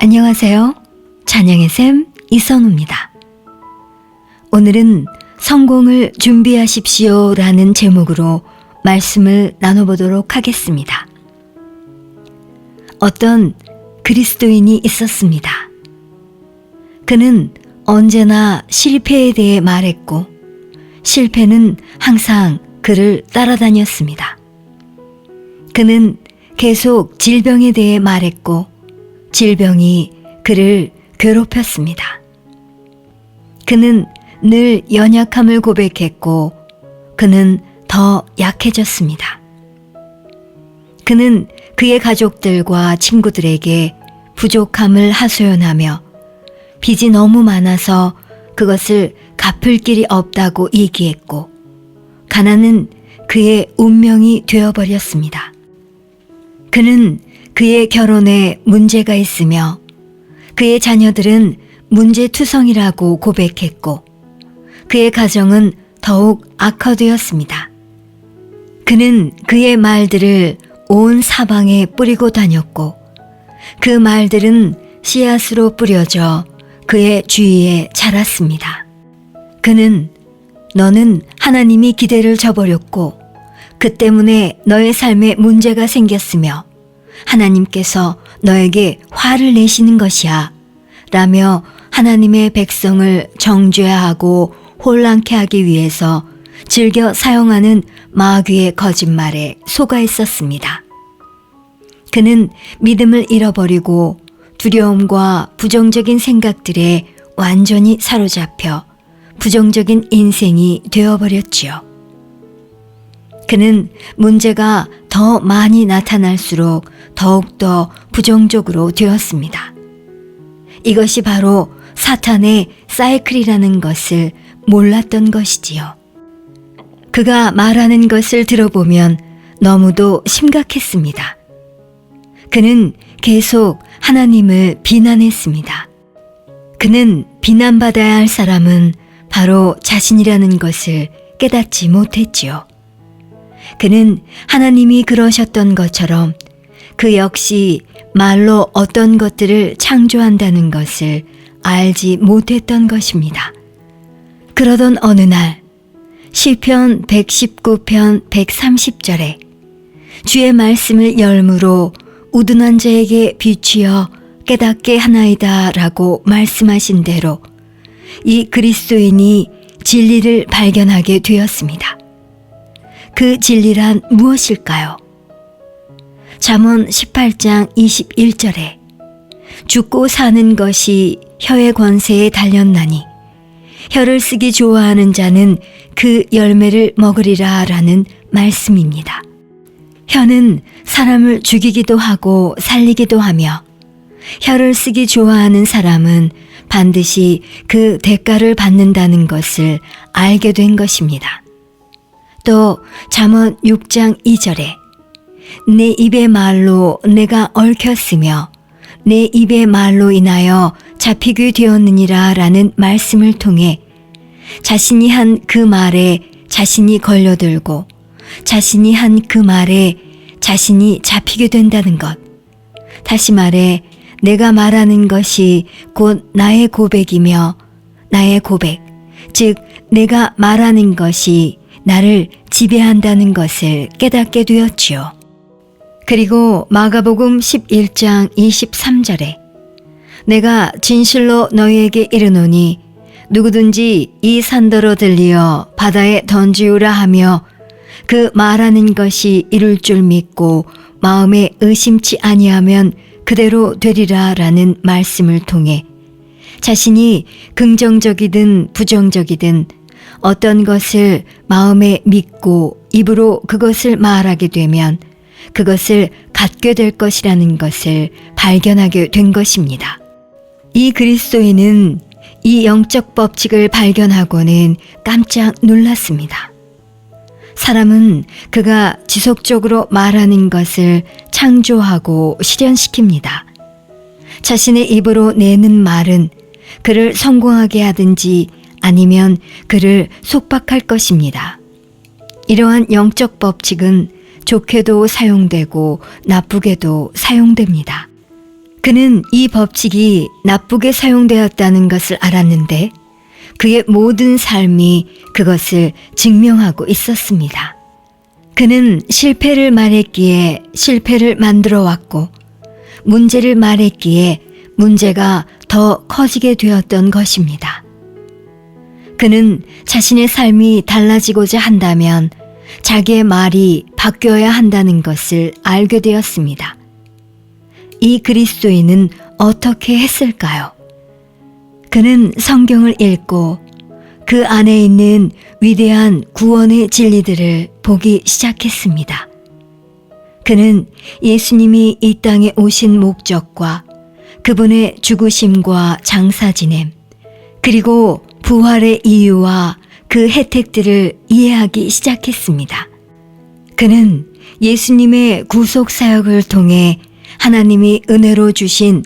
안녕하세요. 찬양의 샘 이선우입니다. 오늘은 성공을 준비하십시오 라는 제목으로 말씀을 나눠보도록 하겠습니다. 어떤 그리스도인이 있었습니다. 그는 언제나 실패에 대해 말했고 실패는 항상 그를 따라다녔습니다. 그는 계속 질병에 대해 말했고 질병이 그를 괴롭혔습니다. 그는 늘 연약함을 고백했고 그는 더 약해졌습니다. 그는 그의 가족들과 친구들에게 부족함을 하소연하며 빚이 너무 많아서 그것을 갚을 길이 없다고 얘기했고 가난은 그의 운명이 되어버렸습니다. 그는 그의 결혼에 문제가 있으며 그의 자녀들은 문제투성이라고 고백했고 그의 가정은 더욱 악화되었습니다. 그는 그의 말들을 온 사방에 뿌리고 다녔고 그 말들은 씨앗으로 뿌려져 그의 주위에 자랐습니다. 그는 너는 하나님이 기대를 저버렸고 그 때문에 너의 삶에 문제가 생겼으며 하나님께서 너에게 화를 내시는 것이야 라며 하나님의 백성을 정죄하고 혼란케 하기 위해서 즐겨 사용하는 마귀의 거짓말에 속아 있었습니다. 그는 믿음을 잃어버리고 두려움과 부정적인 생각들에 완전히 사로잡혀 부정적인 인생이 되어버렸지요. 그는 문제가 더 많이 나타날수록 더욱더 부정적으로 되었습니다. 이것이 바로 사탄의 사이클이라는 것을 몰랐던 것이지요. 그가 말하는 것을 들어보면 너무도 심각했습니다. 그는 계속 하나님을 비난했습니다. 그는 비난받아야 할 사람은 바로 자신이라는 것을 깨닫지 못했지요. 그는 하나님이 그러셨던 것처럼 그 역시 말로 어떤 것들을 창조한다는 것을 알지 못했던 것입니다. 그러던 어느 날 시편 119편 130절에 주의 말씀을 열무로 우둔한 자에게 비추어 깨닫게 하나이다 라고 말씀하신 대로 이 그리스도인이 진리를 발견하게 되었습니다. 그 진리란 무엇일까요? 잠언 18장 21절에 죽고 사는 것이 혀의 권세에 달렸나니 혀를 쓰기 좋아하는 자는 그 열매를 먹으리라 라는 말씀입니다. 혀는 사람을 죽이기도 하고 살리기도 하며 혀를 쓰기 좋아하는 사람은 반드시 그 대가를 받는다는 것을 알게 된 것입니다. 또 잠언 6장 2절에 내 입의 말로 내가 얽혔으며 내 입의 말로 인하여 잡히게 되었느니라 라는 말씀을 통해 자신이 한 그 말에 자신이 걸려들고 자신이 한 그 말에 자신이 잡히게 된다는 것. 다시 말해 내가 말하는 것이 곧 나의 고백이며 나의 고백, 즉 내가 말하는 것이 나를 지배한다는 것을 깨닫게 되었지요. 그리고 마가복음 11장 23절에 내가 진실로 너희에게 이르노니 누구든지 이 산더러 들리어 바다에 던지우라 하며 그 말하는 것이 이룰 줄 믿고 마음에 의심치 아니하면 그대로 되리라 라는 말씀을 통해 자신이 긍정적이든 부정적이든 어떤 것을 마음에 믿고 입으로 그것을 말하게 되면 그것을 갖게 될 것이라는 것을 발견하게 된 것입니다. 이 그리스도인은 이 영적 법칙을 발견하고는 깜짝 놀랐습니다. 사람은 그가 지속적으로 말하는 것을 창조하고 실현시킵니다. 자신의 입으로 내는 말은 그를 성공하게 하든지 아니면 그를 속박할 것입니다. 이러한 영적 법칙은 좋게도 사용되고 나쁘게도 사용됩니다. 그는 이 법칙이 나쁘게 사용되었다는 것을 알았는데 그의 모든 삶이 그것을 증명하고 있었습니다. 그는 실패를 말했기에 실패를 만들어 왔고 문제를 말했기에 문제가 더 커지게 되었던 것입니다. 그는 자신의 삶이 달라지고자 한다면 자기의 말이 바뀌어야 한다는 것을 알게 되었습니다. 이 그리스도인은 어떻게 했을까요? 그는 성경을 읽고 그 안에 있는 위대한 구원의 진리들을 보기 시작했습니다. 그는 예수님이 이 땅에 오신 목적과 그분의 죽으심과 장사 지냄, 그리고 부활의 이유와 그 혜택들을 이해하기 시작했습니다. 그는 예수님의 구속 사역을 통해 하나님이 은혜로 주신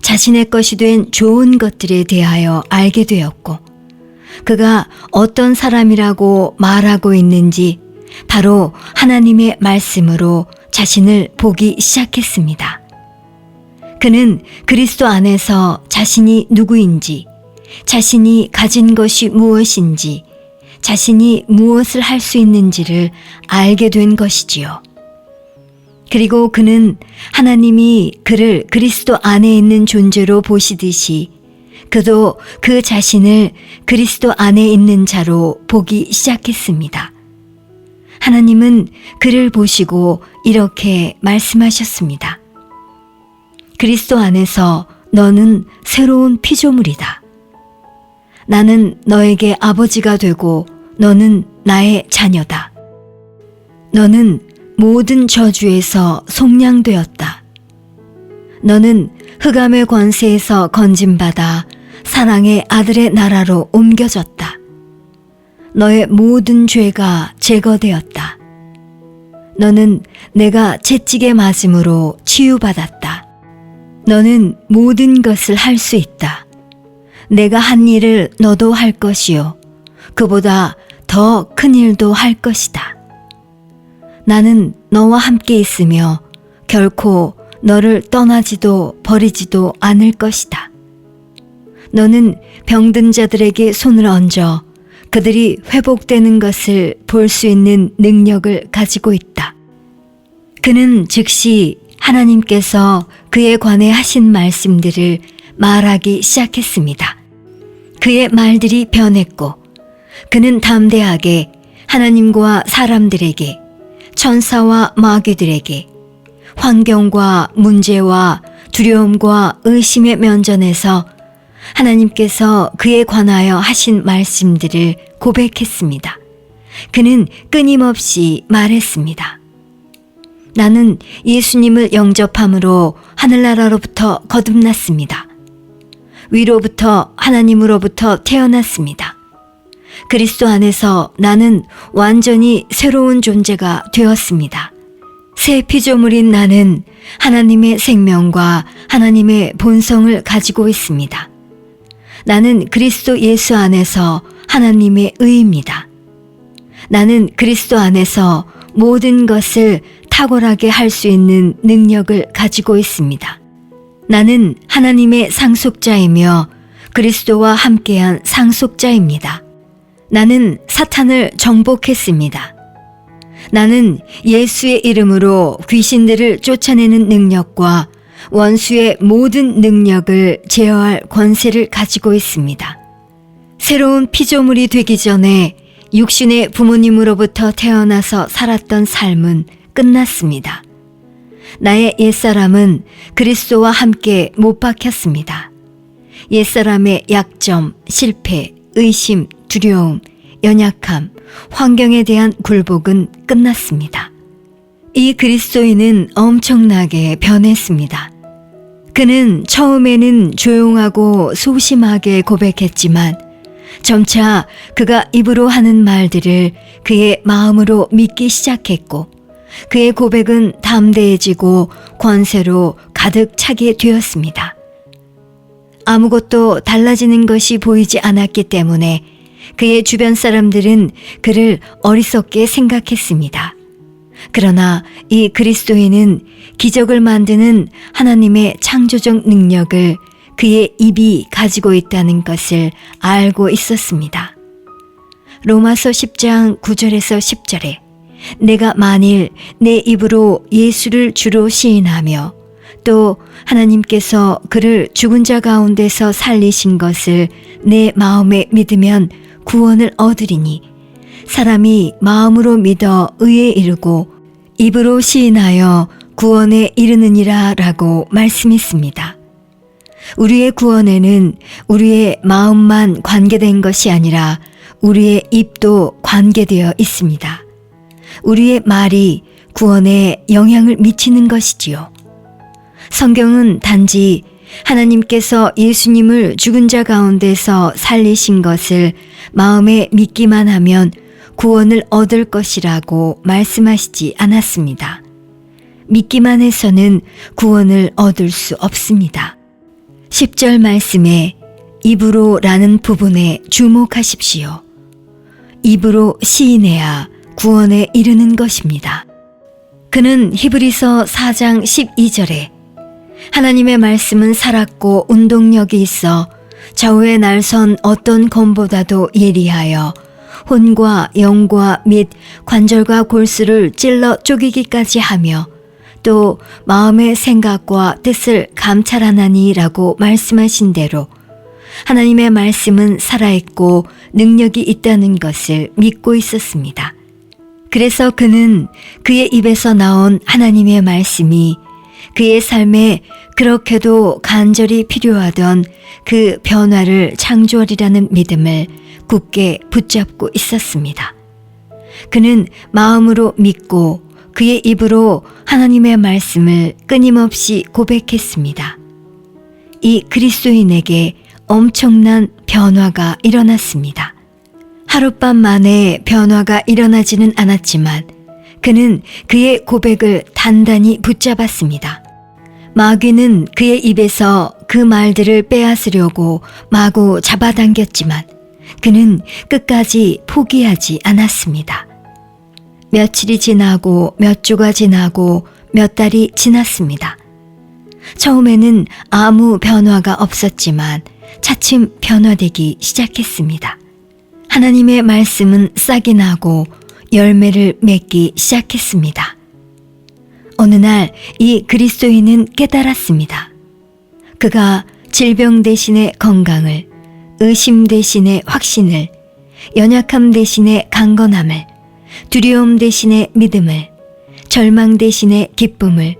자신의 것이 된 좋은 것들에 대하여 알게 되었고, 그가 어떤 사람이라고 말하고 있는지 바로 하나님의 말씀으로 자신을 보기 시작했습니다. 그는 그리스도 안에서 자신이 누구인지, 자신이 가진 것이 무엇인지, 자신이 무엇을 할 수 있는지를 알게 된 것이지요. 그리고 그는 하나님이 그를 그리스도 안에 있는 존재로 보시듯이 그도 그 자신을 그리스도 안에 있는 자로 보기 시작했습니다. 하나님은 그를 보시고 이렇게 말씀하셨습니다. 그리스도 안에서 너는 새로운 피조물이다. 나는 너에게 아버지가 되고 너는 나의 자녀다. 너는 모든 저주에서 속량되었다. 너는 흑암의 권세에서 건짐받아 사랑의 아들의 나라로 옮겨졌다. 너의 모든 죄가 제거되었다. 너는 내가 채찍에 맞음으로 치유받았다. 너는 모든 것을 할 수 있다. 내가 한 일을 너도 할 것이요. 그보다 더 큰 일도 할 것이다. 나는 너와 함께 있으며 결코 너를 떠나지도 버리지도 않을 것이다. 너는 병든 자들에게 손을 얹어 그들이 회복되는 것을 볼 수 있는 능력을 가지고 있다. 그는 즉시 하나님께서 그에 관해 하신 말씀들을 말하기 시작했습니다. 그의 말들이 변했고 그는 담대하게 하나님과 사람들에게, 천사와 마귀들에게, 환경과 문제와 두려움과 의심의 면전에서 하나님께서 그에 관하여 하신 말씀들을 고백했습니다. 그는 끊임없이 말했습니다. 나는 예수님을 영접함으로 하늘나라로부터 거듭났습니다. 위로부터 하나님으로부터 태어났습니다. 그리스도 안에서 나는 완전히 새로운 존재가 되었습니다. 새 피조물인 나는 하나님의 생명과 하나님의 본성을 가지고 있습니다. 나는 그리스도 예수 안에서 하나님의 의입니다. 나는 그리스도 안에서 모든 것을 탁월하게 할 수 있는 능력을 가지고 있습니다. 나는 하나님의 상속자이며 그리스도와 함께한 상속자입니다. 나는 사탄을 정복했습니다. 나는 예수의 이름으로 귀신들을 쫓아내는 능력과 원수의 모든 능력을 제어할 권세를 가지고 있습니다. 새로운 피조물이 되기 전에 육신의 부모님으로부터 태어나서 살았던 삶은 끝났습니다. 나의 옛사람은 그리스도와 함께 못 박혔습니다. 옛사람의 약점, 실패, 의심, 두려움, 연약함, 환경에 대한 굴복은 끝났습니다. 이 그리스도인은 엄청나게 변했습니다. 그는 처음에는 조용하고 소심하게 고백했지만 점차 그가 입으로 하는 말들을 그의 마음으로 믿기 시작했고 그의 고백은 담대해지고 권세로 가득 차게 되었습니다. 아무것도 달라지는 것이 보이지 않았기 때문에 그의 주변 사람들은 그를 어리석게 생각했습니다. 그러나 이 그리스도인은 기적을 만드는 하나님의 창조적 능력을 그의 입이 가지고 있다는 것을 알고 있었습니다. 로마서 10장 9절에서 10절에 내가 만일 내 입으로 예수를 주로 시인하며 또 하나님께서 그를 죽은 자 가운데서 살리신 것을 내 마음에 믿으면 구원을 얻으리니 사람이 마음으로 믿어 의에 이르고 입으로 시인하여 구원에 이르느니라 라고 말씀했습니다. 우리의 구원에는 우리의 마음만 관계된 것이 아니라 우리의 입도 관계되어 있습니다. 우리의 말이 구원에 영향을 미치는 것이지요. 성경은 단지 하나님께서 예수님을 죽은 자 가운데서 살리신 것을 마음에 믿기만 하면 구원을 얻을 것이라고 말씀하시지 않았습니다. 믿기만 해서는 구원을 얻을 수 없습니다. 10절 말씀에 입으로 라는 부분에 주목하십시오. 입으로 시인해야 구원에 이르는 것입니다. 그는 히브리서 4장 12절에 하나님의 말씀은 살았고 운동력이 있어 좌우에 날선 어떤 검보다도 예리하여 혼과 영과 및 관절과 골수를 찔러 쪼개기까지 하며 또 마음의 생각과 뜻을 감찰하나니라고 말씀하신 대로 하나님의 말씀은 살아있고 능력이 있다는 것을 믿고 있었습니다. 그래서 그는 그의 입에서 나온 하나님의 말씀이 그의 삶에 그렇게도 간절히 필요하던 그 변화를 창조하리라는 믿음을 굳게 붙잡고 있었습니다. 그는 마음으로 믿고 그의 입으로 하나님의 말씀을 끊임없이 고백했습니다. 이 그리스도인에게 엄청난 변화가 일어났습니다. 하룻밤 만에 변화가 일어나지는 않았지만 그는 그의 고백을 단단히 붙잡았습니다. 마귀는 그의 입에서 그 말들을 빼앗으려고 마구 잡아당겼지만 그는 끝까지 포기하지 않았습니다. 며칠이 지나고 몇 주가 지나고 몇 달이 지났습니다. 처음에는 아무 변화가 없었지만 차츰 변화되기 시작했습니다. 하나님의 말씀은 싹이 나고 열매를 맺기 시작했습니다. 어느 날 이 그리스도인은 깨달았습니다. 그가 질병 대신의 건강을, 의심 대신의 확신을, 연약함 대신의 강건함을, 두려움 대신의 믿음을, 절망 대신의 기쁨을,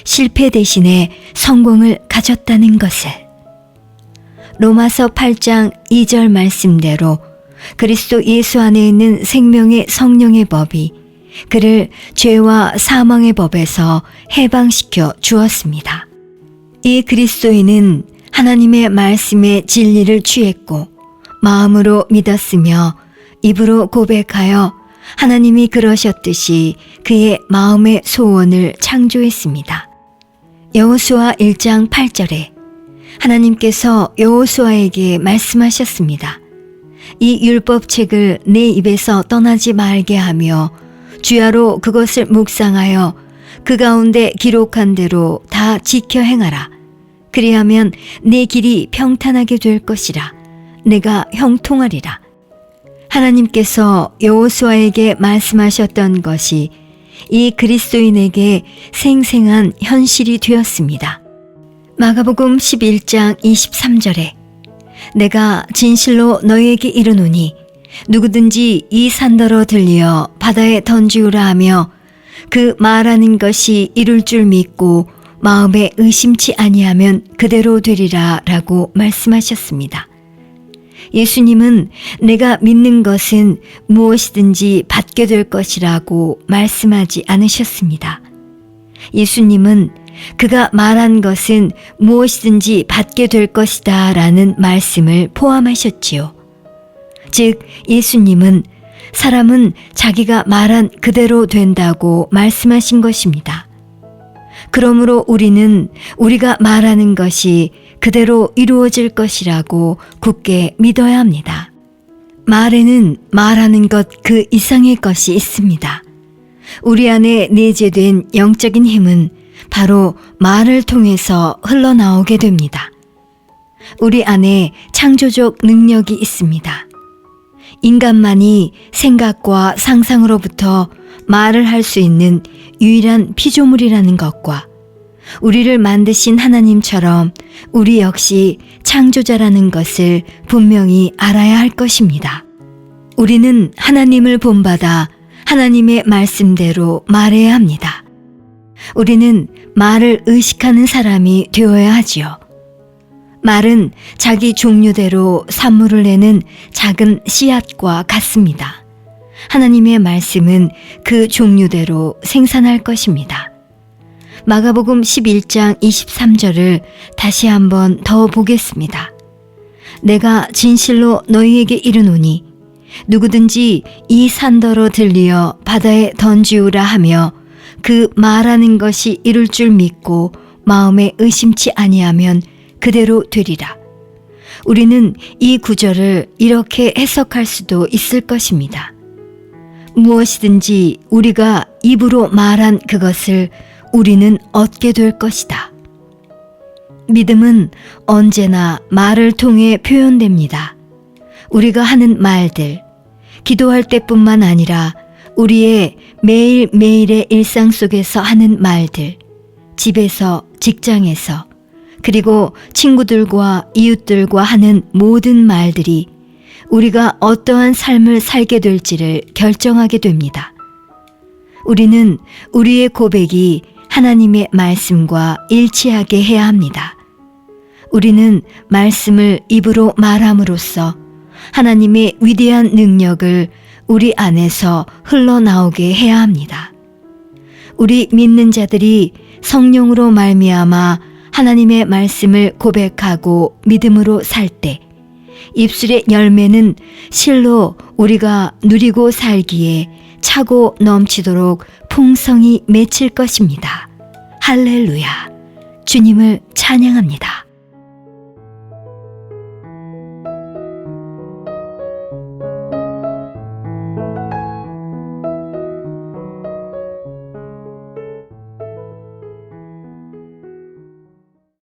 실패 대신의 성공을 가졌다는 것을. 로마서 8장 2절 말씀대로 그리스도 예수 안에 있는 생명의 성령의 법이 그를 죄와 사망의 법에서 해방시켜 주었습니다. 이 그리스도인은 하나님의 말씀의 진리를 취했고 마음으로 믿었으며 입으로 고백하여 하나님이 그러셨듯이 그의 마음의 소원을 창조했습니다. 여호수아 1장 8절에 하나님께서 여호수아에게 말씀하셨습니다. 이 율법책을 내 입에서 떠나지 말게 하며 주야로 그것을 묵상하여 그 가운데 기록한 대로 다 지켜 행하라. 그리하면 내 길이 평탄하게 될 것이라. 내가 형통하리라. 하나님께서 여호수아에게 말씀하셨던 것이 이 그리스도인에게 생생한 현실이 되었습니다. 마가복음 11장 23절에 내가 진실로 너희에게 이르노니 누구든지 이 산더러 들려 바다에 던지우라 하며 그 말하는 것이 이룰 줄 믿고 마음에 의심치 아니하면 그대로 되리라 라고 말씀하셨습니다. 예수님은 내가 믿는 것은 무엇이든지 받게 될 것이라고 말씀하지 않으셨습니다. 예수님은 그가 말한 것은 무엇이든지 받게 될 것이다 라는 말씀을 포함하셨지요. 즉 예수님은 사람은 자기가 말한 그대로 된다고 말씀하신 것입니다. 그러므로 우리는 우리가 말하는 것이 그대로 이루어질 것이라고 굳게 믿어야 합니다. 말에는 말하는 것 그 이상의 것이 있습니다. 우리 안에 내재된 영적인 힘은 바로 말을 통해서 흘러나오게 됩니다. 우리 안에 창조적 능력이 있습니다. 인간만이 생각과 상상으로부터 말을 할 수 있는 유일한 피조물이라는 것과 우리를 만드신 하나님처럼 우리 역시 창조자라는 것을 분명히 알아야 할 것입니다. 우리는 하나님을 본받아 하나님의 말씀대로 말해야 합니다. 우리는 말을 의식하는 사람이 되어야 하지요. 말은 자기 종류대로 산물을 내는 작은 씨앗과 같습니다. 하나님의 말씀은 그 종류대로 생산할 것입니다. 마가복음 11장 23절을 다시 한번 더 보겠습니다. 내가 진실로 너희에게 이르노니 누구든지 이 산더러 들리어 바다에 던지우라 하며 그 말하는 것이 이룰 줄 믿고 마음에 의심치 아니하면 그대로 되리라. 우리는 이 구절을 이렇게 해석할 수도 있을 것입니다. 무엇이든지 우리가 입으로 말한 그것을 우리는 얻게 될 것이다. 믿음은 언제나 말을 통해 표현됩니다. 우리가 하는 말들, 기도할 때뿐만 아니라 우리의 매일매일의 일상 속에서 하는 말들, 집에서, 직장에서, 그리고 친구들과 이웃들과 하는 모든 말들이 우리가 어떠한 삶을 살게 될지를 결정하게 됩니다. 우리는 우리의 고백이 하나님의 말씀과 일치하게 해야 합니다. 우리는 말씀을 입으로 말함으로써 하나님의 위대한 능력을 우리 안에서 흘러나오게 해야 합니다. 우리 믿는 자들이 성령으로 말미암아 하나님의 말씀을 고백하고 믿음으로 살 때 입술의 열매는 실로 우리가 누리고 살기에 차고 넘치도록 풍성히 맺힐 것입니다. 할렐루야. 주님을 찬양합니다.